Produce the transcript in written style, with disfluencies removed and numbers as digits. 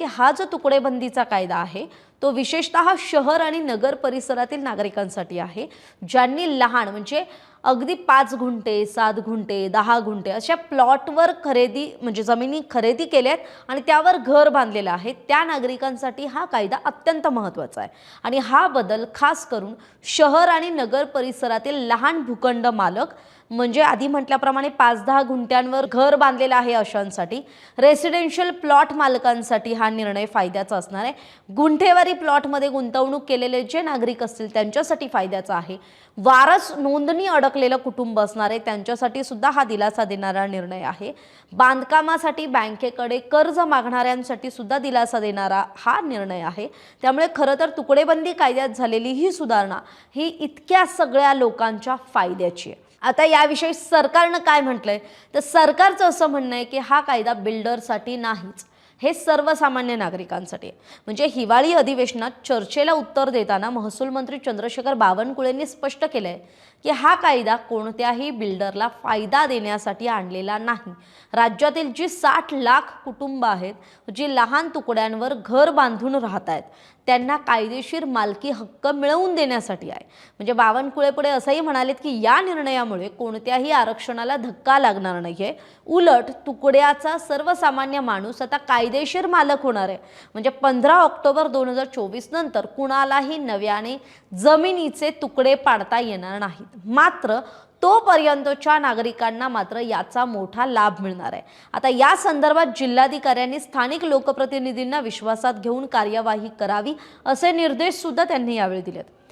हा जो तुकडेबंदीचा कायदा आहे तो विशेषतः शहर आणि नगर परिसरातील नागरिकांसाठी आहे, ज्यांनी लहान म्हणजे अगदी 5 गुंठे 7 गुंठे 10 गुंठे अशा प्लॉटवर खरेदी म्हणजे जमिनी खरेदी केल्यात आणि त्यावर घर बांधलेलं आहे, त्या नागरिकांसाठी हा कायदा अत्यंत महत्त्वाचा आहे। आणि हा बदल खास करून शहर आणि नगर परिसरातील लहान भूखंड मालक म्हणजे आधी म्हटल्याप्रमाणे 5-10 गुंठ्यांवर घर बांधलेलं आहे अशांसाठी, रेसिडेन्शियल प्लॉट मालकांसाठी हा निर्णय फायद्याचा असणार आहे। गुंठेवारी प्लॉटमध्ये गुंतवणूक केलेले जे नागरिक असतील त्यांच्यासाठी फायद्याचा आहे। वारस नोंदणी अडकलेलं कुटुंब असणार आहे त्यांच्यासाठी सुद्धा हा दिलासा देणारा निर्णय आहे। बांधकामासाठी बँकेकडे कर्ज मागणाऱ्यांसाठी सुद्धा दिलासा देणारा हा निर्णय आहे। त्यामुळे खरं तर तुकडेबंदी कायद्यात झालेली ही सुधारणा ही इतक्या सगळ्या लोकांच्या फायद्याची आहे। आता याविषयी सरकारने काय म्हटलंय तर सरकारचं असं म्हणणं आहे की हा कायदा बिल्डरसाठी नाहीच, हे सर्वसामान्य नागरिकांसाठी आहे। म्हणजे हिवाळी अधिवेशनात चर्चेला उत्तर देताना महसूल मंत्री चंद्रशेखर बावनकुळेंनी स्पष्ट केलंय की हा कायदा कोणत्याही बिल्डरला फायदा देण्यासाठी आणलेला नाही। राज्यातील जी 60 लाख कुटुंब आहेत जी लहान तुकड्यांवर घर बांधून राहत आहेत त्यांना कायदेशीर मालकी हक्क मिळवून देण्यासाठी आहे। म्हणजे बावनकुळे पुढे असंही म्हणालेत की या निर्णयामुळे कोणत्याही आरक्षणाला धक्का लागणार नाहीये, उलट तुकड्याचा सर्वसामान्य माणूस आता कायदेशीर मालक होणार आहे। म्हणजे 15 ऑक्टोबर 2024 नंतर कुणालाही नव्याने जमिनीचे तुकडे पाडता येणार नाहीत। मात्र तोपर्यंतच्या नागरिकांना मात्र याचा मोठा लाभ मिळणार आहे। आता या संदर्भात जिल्हाधिकाऱ्यांनी स्थानिक लोकप्रतिनिधींना विश्वासात घेऊन कार्यवाही करावी असे निर्देश सुद्धा त्यांनी यावेळी दिलेत।